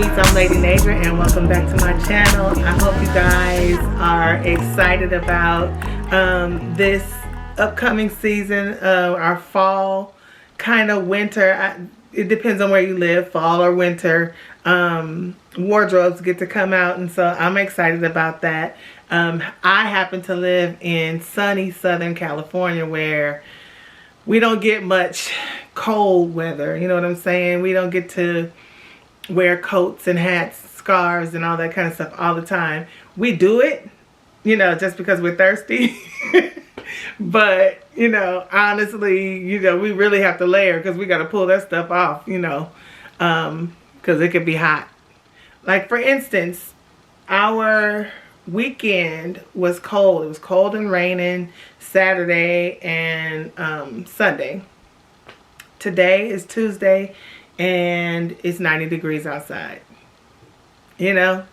sweets, I'm Lady Nadra and welcome back to my channel. I hope you guys are excited about this upcoming season, our fall kind of winter. It depends on where you live, fall or winter. Wardrobes get to come out, and so I'm excited about that. I happen to live in sunny Southern California where we don't get much cold weather, you know what I'm saying? We don't get to wear coats and hats, scarves and all that kind of stuff all the time. We do it, you know, just because we're thirsty. But, you know, honestly, you know, we really have to layer because we got to pull that stuff off, you know, because it could be hot. Like, for instance, our weekend was cold. It was cold and raining Saturday and Sunday. Today is Tuesday and it's 90 degrees outside, you know?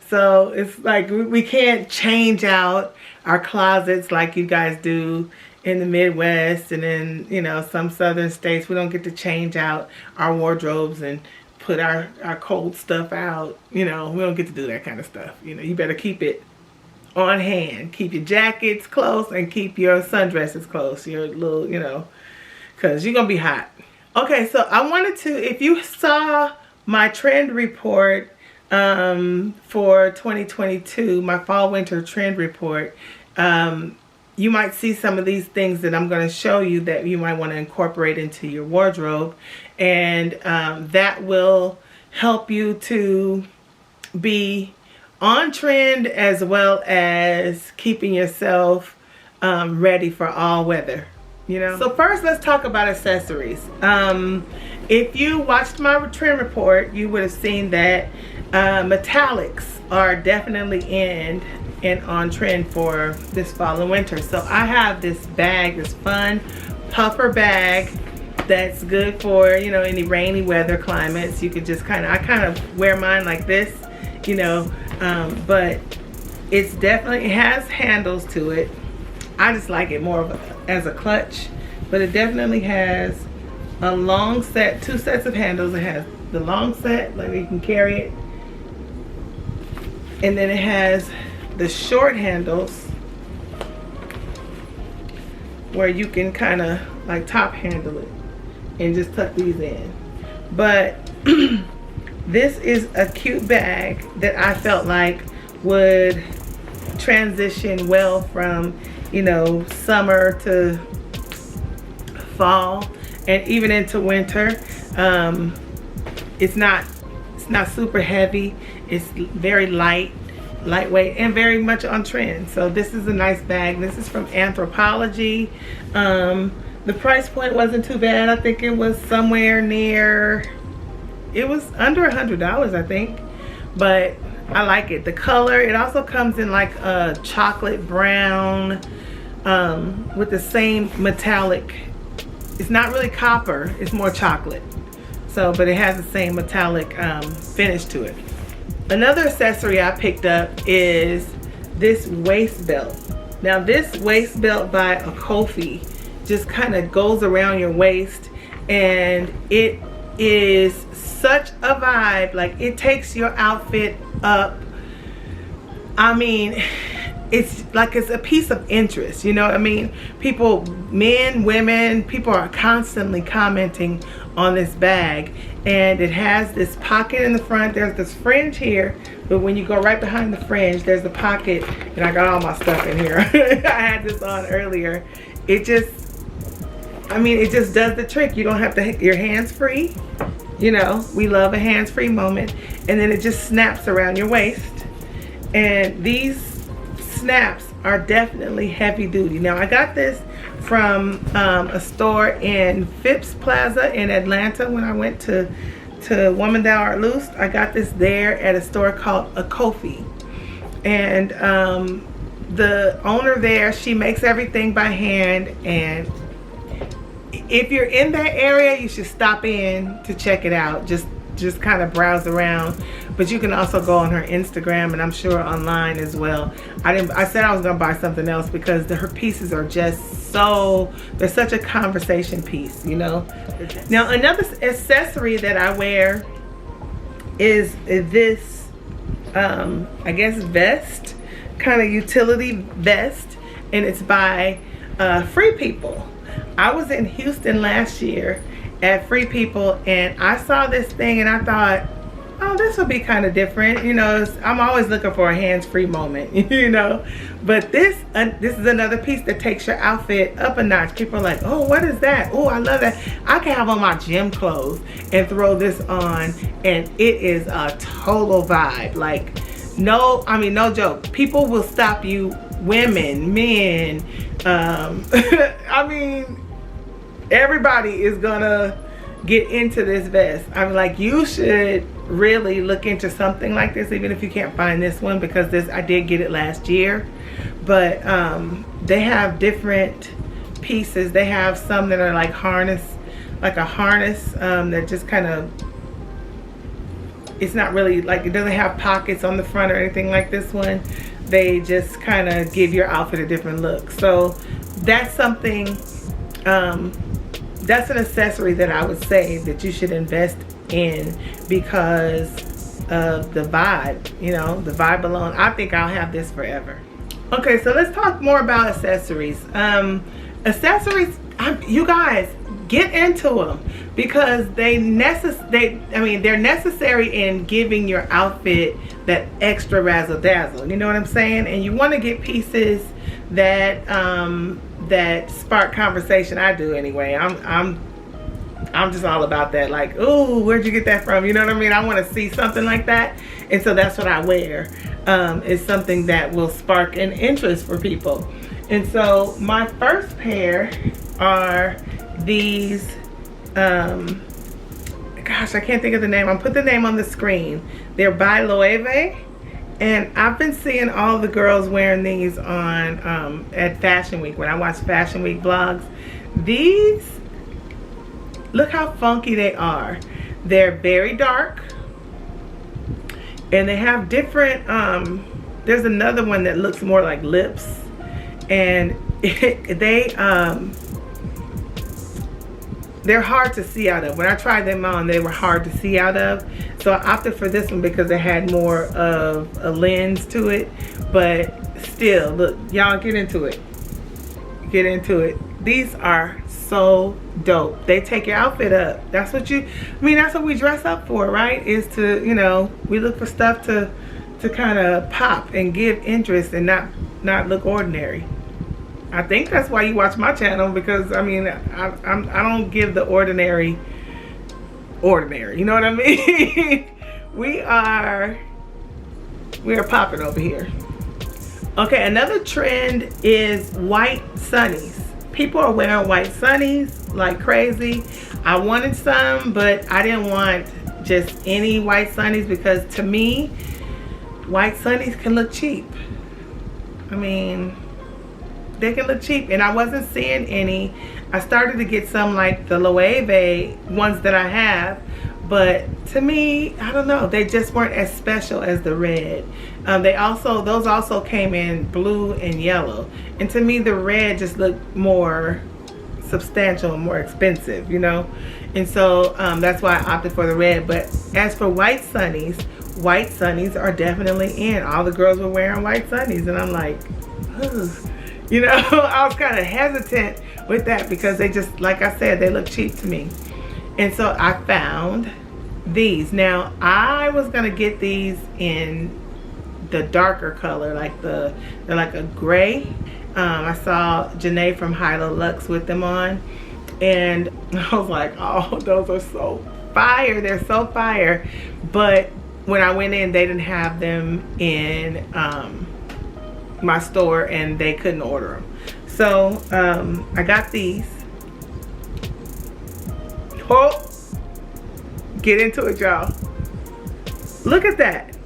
So it's like we can't change out our closets like you guys do in the Midwest and in, you know, some southern states. We don't get to change out our wardrobes and put our cold stuff out. You know, we don't get to do that kind of stuff. You know, you better keep it on hand. Keep your jackets close and keep your sundresses close. Your little, you know, because you're going to be hot. Okay, so I wanted to, if you saw my trend report for 2022, my fall winter trend report, you might see some of these things that I'm going to show you that you might want to incorporate into your wardrobe, and that will help you to be on trend as well as keeping yourself ready for all weather, you know. So first, let's talk about accessories. If you watched my trend report, you would have seen that metallics are definitely in and on trend for this fall and winter. So I have this bag, this fun puffer bag that's good for, you know, any rainy weather climates. You could just I kind of wear mine like this, you know, but it's definitely, it has handles to it. I just like it more of as a clutch, but it definitely has a long set, 2 sets of handles. It has the long set, like you can carry it, and then it has the short handles where you can kind of like top handle it and just tuck these in. But this is a cute bag that I felt like would transition well from, you know, summer to fall and even into winter. It's not super heavy. It's very lightweight and very much on trend. So this is a nice bag. This is from Anthropologie. The price point wasn't too bad. I think it was somewhere near, it was under $100, I think, but I like it. The color, it also comes in like a chocolate brown with the same metallic. It's not really copper, it's more chocolate. So, but it has the same metallic finish to it. Another accessory I picked up is this waist belt. Now this waist belt by a Kofi just kind of goes around your waist, and it is such a vibe. Like, it takes your outfit up. I mean, it's like it's a piece of interest, you know what I mean? People, men, women, people are constantly commenting on this bag, and it has this pocket in the front. There's this fringe here, but when you go right behind the fringe, there's a pocket, and I got all my stuff in here. I had this on earlier. It just, I mean, it just does the trick. You don't have to, your hands free, you know, we love a hands-free moment, and then it just snaps around your waist. And these snaps are definitely heavy duty. Now I got this from a store in Phipps Plaza in Atlanta when I went to Woman Thou Art Loose. I got this there at a store called a Kofi, and the owner there, she makes everything by hand, and if you're in that area, you should stop in to check it out. Just kind of browse around, but you can also go on her Instagram, and I'm sure online as well. I said I was gonna buy something else because her pieces are just so, they're such a conversation piece, you know. Now another accessory that I wear is this, I guess, vest, kind of utility vest, and it's by Free People. I was in Houston last year at Free People, and I saw this thing and I thought, oh, this will be kind of different. You know, I'm always looking for a hands-free moment, you know. But this is another piece that takes your outfit up a notch. People are like, oh, what is that? Oh, I love that. I can have on my gym clothes and throw this on, and it is a total vibe. Like, no, I mean, no joke. People will stop you, women, men. I mean, everybody is gonna get into this vest. I'm like, you should really look into something like this, even if you can't find this one, because this, I did get it last year. But they have different pieces. They have some that are like harness, like a harness that just kind of, it's not really like, it doesn't have pockets on the front or anything like this one. They just kind of give your outfit a different look. So that's something, that's an accessory that I would say that you should invest in because of the vibe, you know, the vibe alone. I think I'll have this forever. Okay, so let's talk more about accessories. Accessories, you guys, get into them because they're necessary in giving your outfit that extra razzle dazzle. You know what I'm saying? And you want to get pieces that that spark conversation. I do anyway. I'm just all about that. Like, ooh, where'd you get that from? You know what I mean? I want to see something like that, and so that's what I wear. Is something that will spark an interest for people. And so my first pair are these. Gosh, I can't think of the name. I'll put the name on the screen. They're by Loewe. And I've been seeing all the girls wearing these on at Fashion Week. When I watch Fashion Week vlogs, these, look how funky they are. They're very dark, and they have different. There's another one that looks more like lips, and they're hard to see out of. When I tried them on, they were hard to see out of. So I opted for this one because it had more of a lens to it. But still, look, y'all, get into it. Get into it. These are so dope. They take your outfit up. That's what that's what we dress up for, right? Is to, you know, we look for stuff to kind of pop and give interest and not look ordinary. I think that's why you watch my channel, because I mean, I don't give the ordinary, you know what I mean? we are popping over here. Okay, another trend is white sunnies. People are wearing white sunnies like crazy. I wanted some, but I didn't want just any white sunnies, because to me, white sunnies can look cheap. I mean, they can look cheap, and I wasn't seeing any. I started to get some like the Loewe ones that I have, but to me, I don't know, they just weren't as special as the red. Those also came in blue and yellow, and to me the red just looked more substantial and more expensive, you know. And so that's why I opted for the red. But as for white sunnies are definitely in. All the girls were wearing white sunnies, and I'm like, ugh. You know, I was kind of hesitant with that because they just, like I said, they look cheap to me. And so I found these. Now, I was going to get these in the darker color, like they're like a gray. I saw Janae from Hilo Luxe with them on, and I was like, oh, those are so fire. They're so fire. But when I went in, they didn't have them in my store, and they couldn't order them. So I got these. Oh, get into it, y'all. Look at that.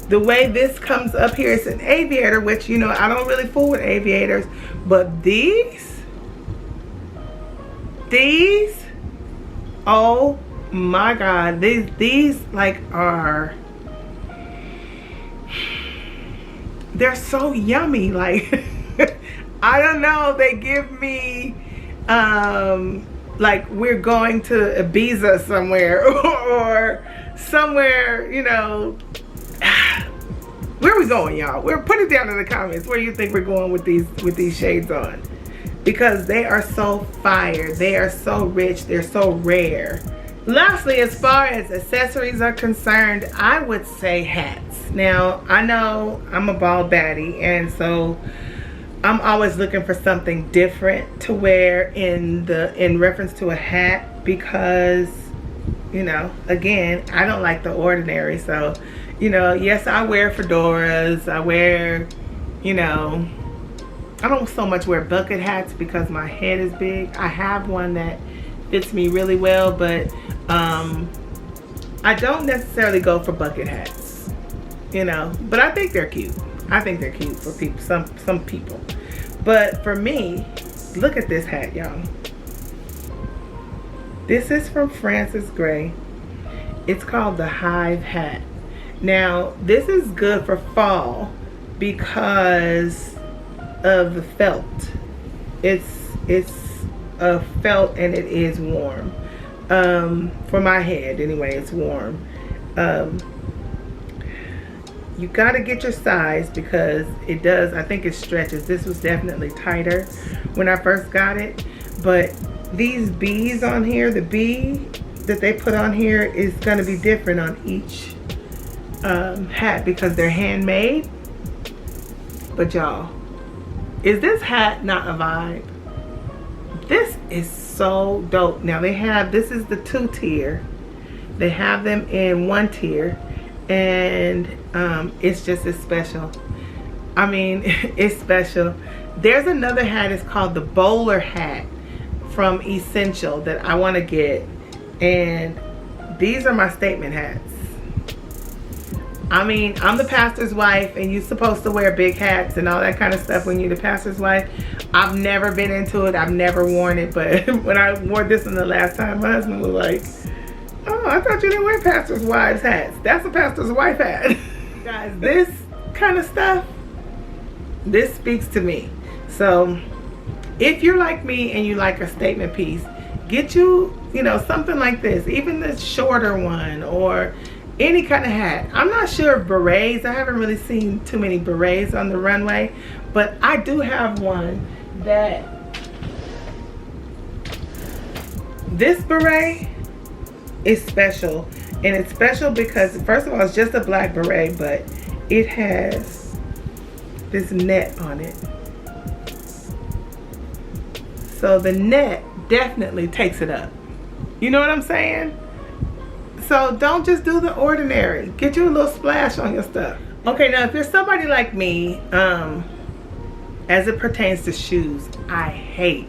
The way this comes up here, it's an aviator, which, you know, I don't really fool with aviators, but these, oh my God, these like are, they're so yummy. Like, I don't know, they give me like we're going to Ibiza somewhere, or somewhere, you know. Where are we going, y'all? Put it down in the comments where you think we're going with these shades on, because they are so fire. They are so rich. They're so rare. Lastly, as far as accessories are concerned, I would say hats. Now, I know I'm a bald baddie, and so I'm always looking for something different to wear in reference to a hat, because, you know, again, I don't like the ordinary. So, you know, yes, I wear fedoras. I wear, you know, I don't so much wear bucket hats because my head is big. I have one that fits me really well, but I don't necessarily go for bucket hats, you know, but I think they're cute. I think they're cute for people, some people. But for me, look at this hat, y'all. This is from Francis Gray. It's called the Hive hat. Now, this is good for fall because of the felt. It's a felt, and it is warm. For my head anyway, it's warm. You gotta get your size because it does, I think it stretches. This was definitely tighter when I first got it, but these bees on here, the bee that they put on here is gonna be different on each hat because they're handmade. But y'all, is this hat not a vibe? This is so dope. Now they have, this is the 2-tier. They have them in 1 tier, and it's just as special. I mean, it's special. There's another hat, it's called the bowler hat from Essential that I want to get, and these are my statement hats. I mean, I'm the pastor's wife, and you're supposed to wear big hats and all that kind of stuff when you're the pastor's wife. I've never been into it. I've never worn it, but when I wore this one the last time, my husband was like, oh, I thought you didn't wear pastor's wives hats. That's a pastor's wife hat. Guys, this kind of stuff, this speaks to me. So if you're like me and you like a statement piece, get you, you know, something like this, even the shorter one, or any kind of hat. I'm not sure of berets. I haven't really seen too many berets on the runway, but I do have one that, this beret is special. And it's special because, first of all, it's just a black beret, but it has this net on it. So the net definitely takes it up. You know what I'm saying? So don't just do the ordinary. Get you a little splash on your stuff. Okay, now if you're somebody like me, as it pertains to shoes, I hate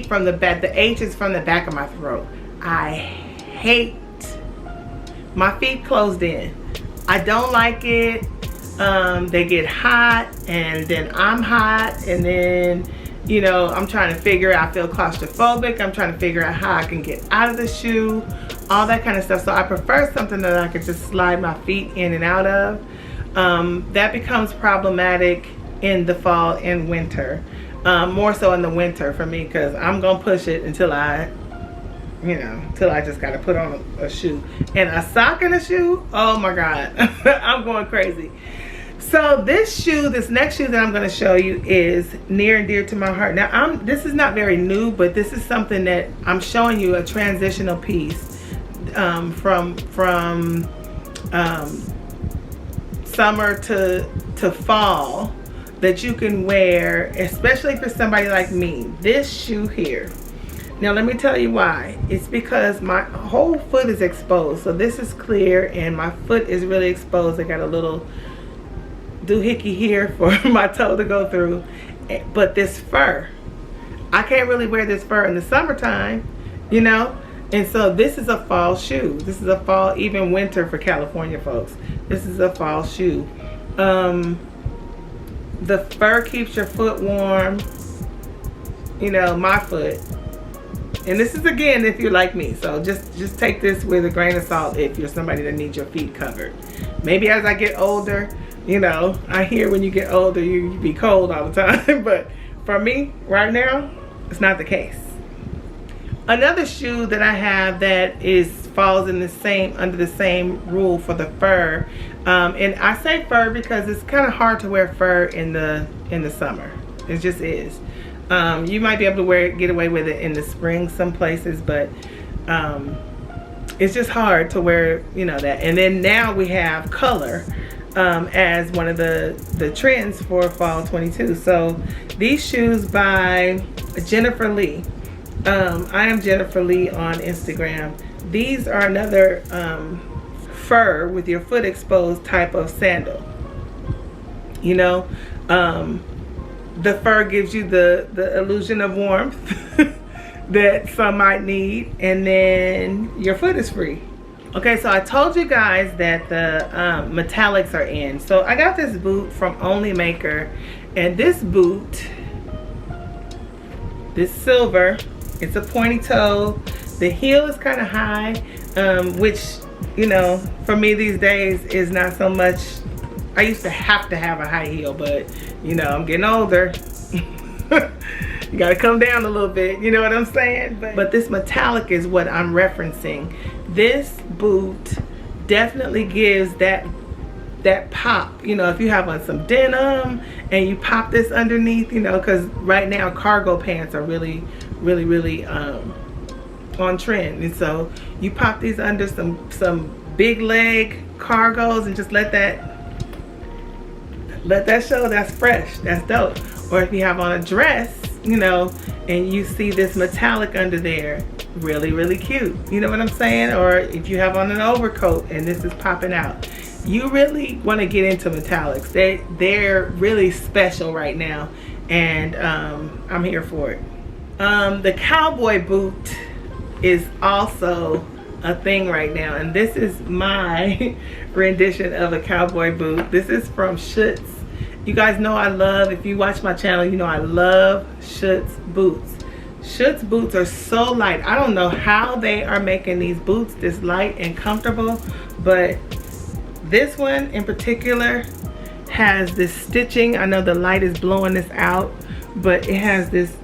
from the back. The H is from the back of my throat. I hate my feet closed in. I don't like it. They get hot, and then I'm hot, and then, you know, I'm trying to figure out, I feel claustrophobic. I'm trying to figure out how I can get out of the shoe, all that kind of stuff. So I prefer something that I could just slide my feet in and out of. That becomes problematic in the fall and winter. More so in the winter for me, because I'm gonna push it until I, you know, till I just gotta put on a shoe. And a sock and a shoe, oh my God, I'm going crazy. So this shoe, this next shoe that I'm going to show you is near and dear to my heart. Now, this is not very new, but this is something that I'm showing you, a transitional piece from summer to fall that you can wear, especially for somebody like me. This shoe here. Now, let me tell you why. It's because my whole foot is exposed. So this is clear, and my foot is really exposed. I got a little doohickey here for my toe to go through, but this fur, I can't really wear this fur in the summertime, you know. And so this is a fall shoe. This is a fall, even winter for California folks. This is a fall shoe. The fur keeps your foot warm, you know, my foot. And this is, again, if you're like me. So just take this with a grain of salt if you're somebody that needs your feet covered. Maybe as I get older, you know, I hear when you get older, you be cold all the time. But for me, right now, it's not the case. Another shoe that I have that falls in the same, under the same rule for the fur, and I say fur because it's kind of hard to wear fur in the summer. It just is. You might be able to get away with it in the spring some places, but it's just hard to wear, you know, that. And then now we have color as one of the trends for fall 22. So these shoes by Jennifer Lee. I am Jennifer Lee on Instagram. These are another fur with your foot exposed type of sandal. You know, the fur gives you the illusion of warmth that some might need, and then your foot is free. Okay, so I told you guys that the metallics are in. So I got this boot from Only Maker, and this boot, this silver, it's a pointy toe. The heel is kind of high, which, you know, for me these days is not so much. I used to have a high heel, but you know, I'm getting older. You gotta come down a little bit, you know what I'm saying? But this metallic is what I'm referencing. This boot definitely gives that pop. You know, if you have on some denim and you pop this underneath, you know, because right now cargo pants are really on trend, and so you pop these under some big leg cargos and just let that show. That's fresh, that's dope. Or if you have on a dress, you know, and you see this metallic under there, really cute, you know what I'm saying? Or if you have on an overcoat and this is popping out, you really want to get into metallics. They're really special right now, and I'm here for it. The cowboy boot is also a thing right now, and this is my rendition of a cowboy boot. This is from Schutz. You guys know I love, if you watch my channel, you know I love Schutz boots. Schutz boots are so light. I don't know how they are making these boots this light and comfortable, but this one in particular has this stitching. I know the light is blowing this out, but it has this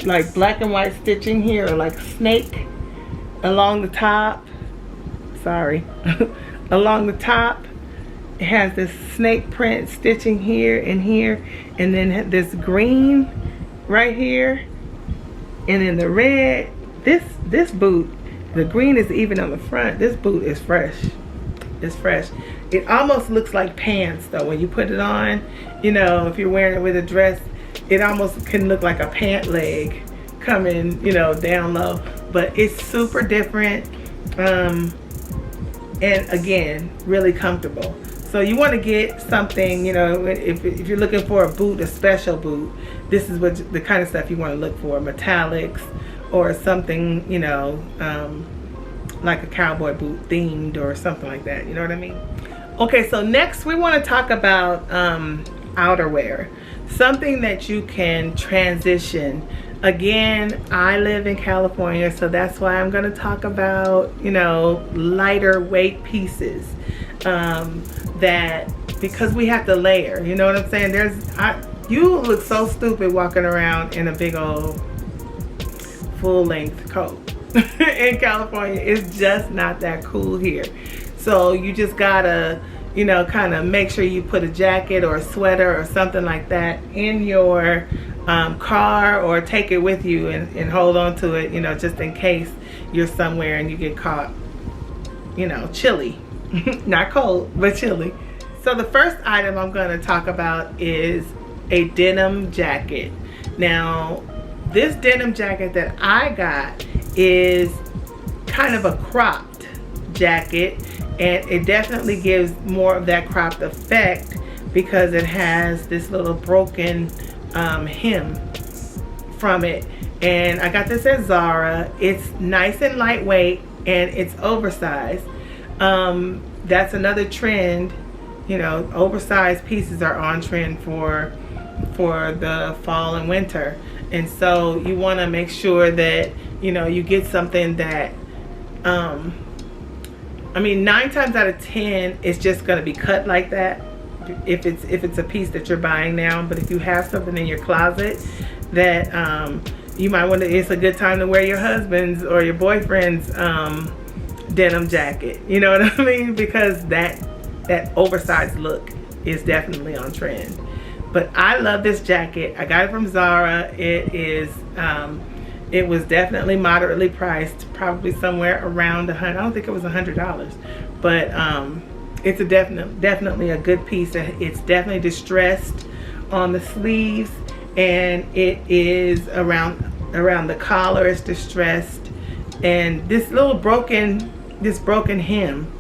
like black and white stitching here, or like snake along the top. Sorry. Along the top, it has this snake print stitching here and here, and then this green right here, and then the red. This boot, the green is even on the front. This boot is fresh. It's fresh. It almost looks like pants though when you put it on. You know, if you're wearing it with a dress, it almost can look like a pant leg coming, you know, down low. But it's super different, and again, really comfortable. So you want to get something, you know, if you're looking for a boot, a special boot, this is what the kind of stuff you want to look for. Metallics, or something, you know, like a cowboy boot themed or something like that, you know what I mean? Okay, so next we want to talk about outerwear, something that you can transition. Again, I live in California, so that's why I'm going to talk about, you know, lighter weight pieces, that, because we have to layer, you know what I'm saying? You look so stupid walking around in a big old full-length coat in California. It's just not that cool here. So you just gotta, you know, kind of make sure you put a jacket or a sweater or something like that in your car, or take it with you and hold on to it, you know, just in case you're somewhere and you get caught, you know, chilly. Not cold, but chilly. So the first item I'm going to talk about is a denim jacket. Now, this denim jacket that I got is kind of a cropped jacket, and it definitely gives more of that cropped effect because it has this little broken hem from it. And I got this at Zara. It's nice and lightweight, and it's oversized. That's another trend, you know, oversized pieces are on trend for the fall and winter. And so you want to make sure that, you know, you get something that, I mean, 9 times out of 10, it's just going to be cut like that if it's a piece that you're buying now. But if you have something in your closet that you might want to, it's a good time to wear your husband's or your boyfriend's denim jacket. You know what I mean? Because that oversized look is definitely on trend. But I love this jacket. I got it from Zara. It was definitely moderately priced, probably somewhere around $100. I don't think it was $100, but it's a definitely a good piece. It's definitely distressed on the sleeves, and it is around the collar. It's distressed, and this little broken hem,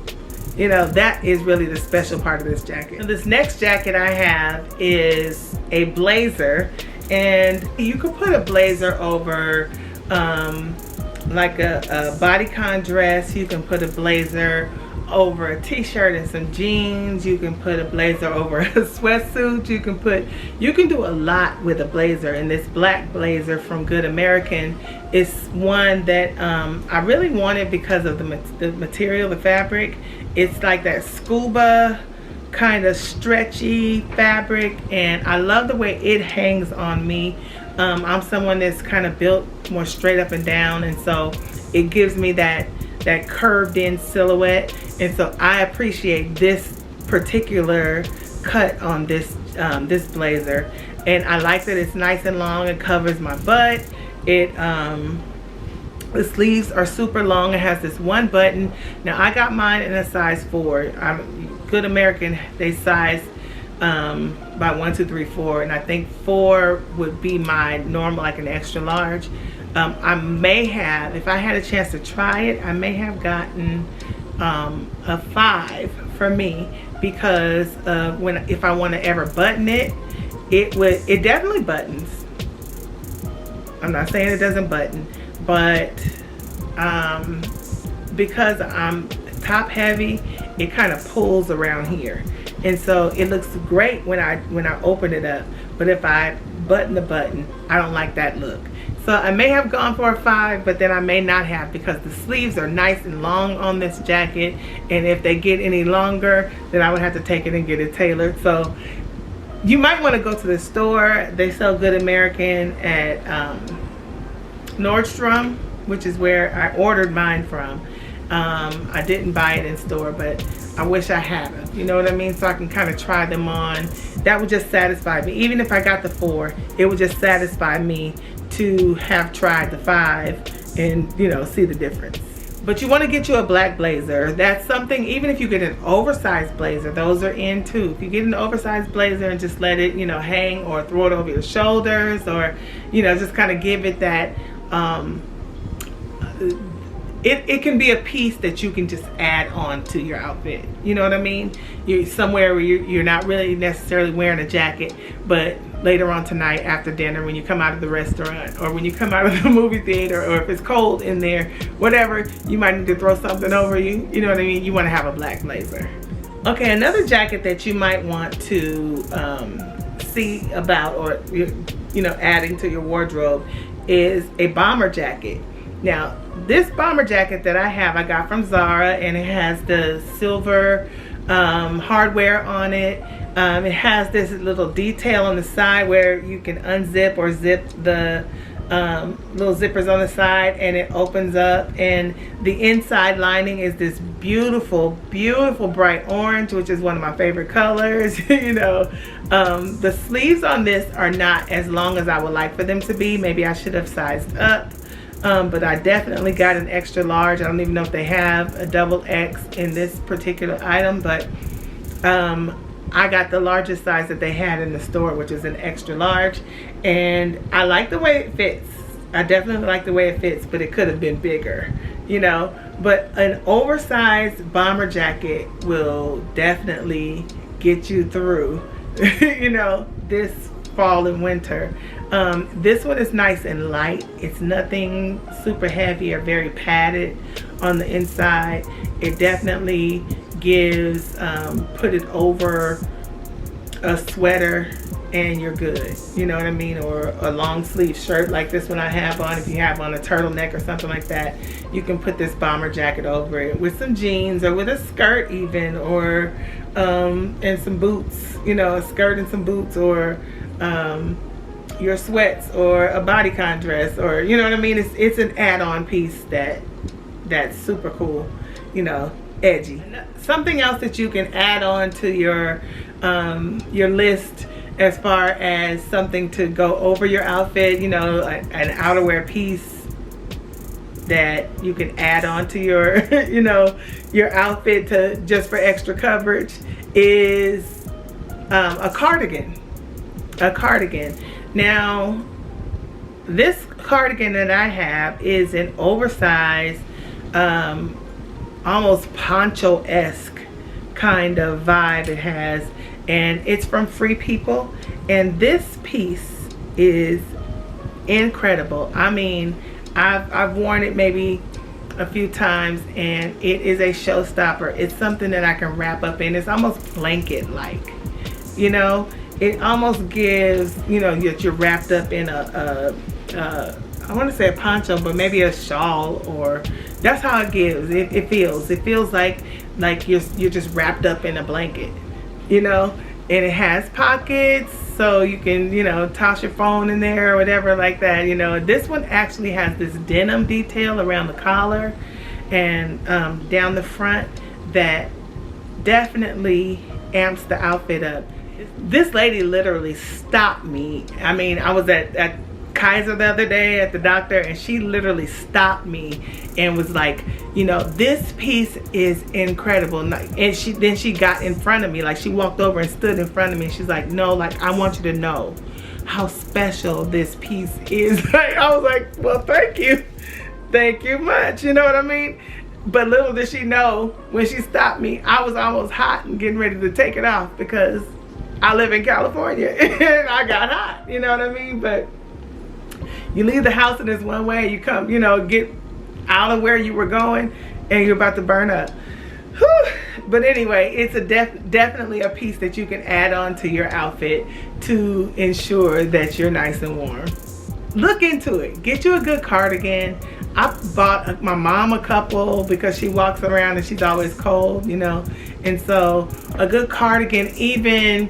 you know, that is really the special part of this jacket. So this next jacket I have is a blazer, and you could put a blazer over like a bodycon dress. You can put a blazer over a t-shirt and some jeans. You can put a blazer over a sweatsuit. You can do a lot with a blazer, and this black blazer from Good American is one that I really wanted because of the material, the fabric. It's like that scuba kind of stretchy fabric, and I love the way it hangs on me. I'm someone that's kind of built more straight up and down, and so it gives me that curved in silhouette, and so I appreciate this particular cut on this blazer. And I like that it's nice and long. It covers my butt. The sleeves are super long. It has this one button. Now I got mine in a size 4. Good American, they size by 1, 2, 3, 4, and I think 4 would be my normal, like an extra large. I may have, if I had a chance to try it, I may have gotten a 5 for me, because if I want to ever button it, it definitely buttons. I'm not saying it doesn't button, but because I'm top heavy, it kind of pulls around here, and so it looks great when I open it up. But if I button the button, I don't like that look. So I may have gone for a 5, but then I may not have, because the sleeves are nice and long on this jacket, and if they get any longer, then I would have to take it and get it tailored. So you might want to go to the store. They sell Good American at Nordstrom, which is where I ordered mine from. I didn't buy it in store, but I wish I had them. You know what I mean? So I can kind of try them on. That would just satisfy me. Even if I got the 4, it would just satisfy me to have tried the 5 and, you know, see the difference. But you want to get you a black blazer. That's something, even if you get an oversized blazer, those are in too. If you get an oversized blazer and just let it, you know, hang, or throw it over your shoulders, or, you know, just kind of give it that, it can be a piece that you can just add on to your outfit. You know what I mean? You're somewhere where you're not really necessarily wearing a jacket, but later on tonight after dinner, when you come out of the restaurant, or when you come out of the movie theater, or if it's cold in there, whatever, you might need to throw something over you. You know what I mean? You want to have a black blazer. Okay, another jacket that you might want to see about, or, you know, adding to your wardrobe, is a bomber jacket. Now, this bomber jacket that I have, I got from Zara, and it has the silver hardware on it. It has this little detail on the side where you can unzip or zip the little zippers on the side, and it opens up, and the inside lining is this beautiful, beautiful bright orange, which is one of my favorite colors. You know, the sleeves on this are not as long as I would like for them to be. Maybe I should have sized up. But I definitely got an extra large. I don't even know if they have a double X in this particular item, but I got the largest size that they had in the store, which is an extra large, and I like the way it fits. I definitely like the way it fits, but it could have been bigger, you know. But an oversized bomber jacket will definitely get you through, you know, this fall and winter. This one is nice and light. It's nothing super heavy or very padded on the inside. It definitely gives, put it over a sweater and you're good. You know what I mean? Or a long sleeve shirt like this one I have on. If you have on a turtleneck or something like that, you can put this bomber jacket over it with some jeans, or with a skirt even, or and some boots, you know, a skirt and some boots, or your sweats or a bodycon dress, or you know what I mean. It's an add-on piece that's super cool, you know, edgy. Something else that you can add on to your list as far as something to go over your outfit, you know, an outerwear piece that you can add on to your you know, your outfit to just for extra coverage is a cardigan. Now this cardigan that I have is an oversized almost poncho-esque kind of vibe it has, and it's from Free People, and this piece is incredible. I mean, I've worn it maybe a few times, and it is a showstopper. It's something that I can wrap up in. It's almost blanket-like, you know. It almost gives, you know, that you're wrapped up in I want to say a poncho, but maybe a shawl, or that's how it gives. It feels like you're just wrapped up in a blanket, you know. And it has pockets, so you can, you know, toss your phone in there or whatever like that, you know. This one actually has this denim detail around the collar and down the front that definitely amps the outfit up. This lady literally stopped me. I mean, I was at Kaiser the other day at the doctor, and she literally stopped me and was like, you know, this piece is incredible. And she got in front of me, like she walked over and stood in front of me, and she's like, no, like, I want you to know how special this piece is. I was like, well, thank you much, you know what I mean? But little did she know, when she stopped me, I was almost hot and getting ready to take it off, because I live in California and I got hot, you know what I mean? But you leave the house in this one way, you come, you know, get out of where you were going, and you're about to burn up. Whew. But anyway, it's definitely a piece that you can add on to your outfit to ensure that you're nice and warm. Look into it. Get you a good cardigan. I bought my mom a couple because she walks around and she's always cold, you know. And so a good cardigan, even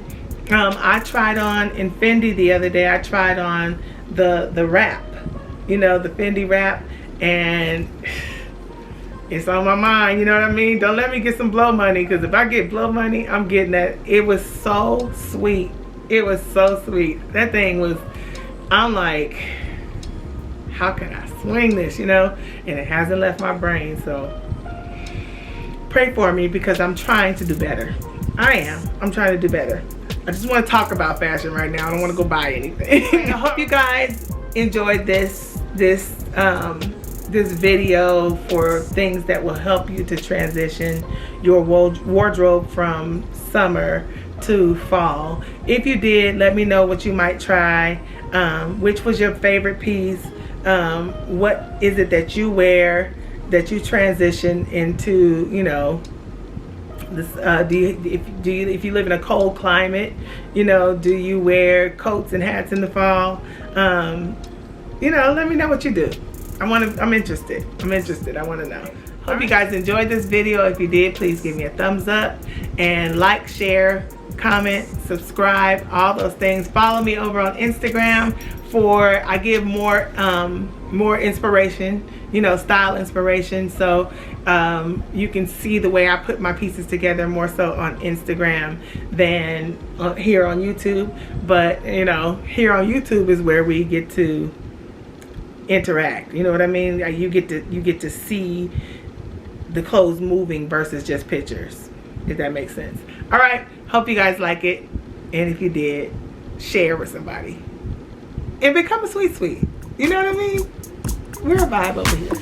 I tried on in Fendi the other day, I tried on the wrap, you know, the Fendi wrap, and it's on my mind, you know what I mean? Don't let me get some blow money, because if I get blow money, I'm getting that. It was so sweet. It was so sweet. That thing was, I'm like, how can I swing this, you know? And it hasn't left my brain, so pray for me, because I'm trying to do better. I'm trying to do better. I just want to talk about fashion right now. I don't want to go buy anything. I hope you guys enjoyed this video for things that will help you to transition your wardrobe from summer to fall. If you did, let me know what you might try. Which was your favorite piece? What is it that you wear, that you transition into, you know, this, if you live in a cold climate, you know, do you wear coats and hats in the fall? You know, let me know what you do. I'm interested. I want to know. Hope you guys enjoyed this video. If you did, please give me a thumbs up and like, share, comment, subscribe, all those things. Follow me over on Instagram for, I give more inspiration, you know, style inspiration. So you can see the way I put my pieces together more so on Instagram than here on YouTube. But you know, here on YouTube is where we get to interact, you know what I mean? You get to see the clothes moving versus just pictures, if that makes sense. All right, hope you guys like it, and if you did, share with somebody and become a sweet, you know what I mean? We're a vibe over here.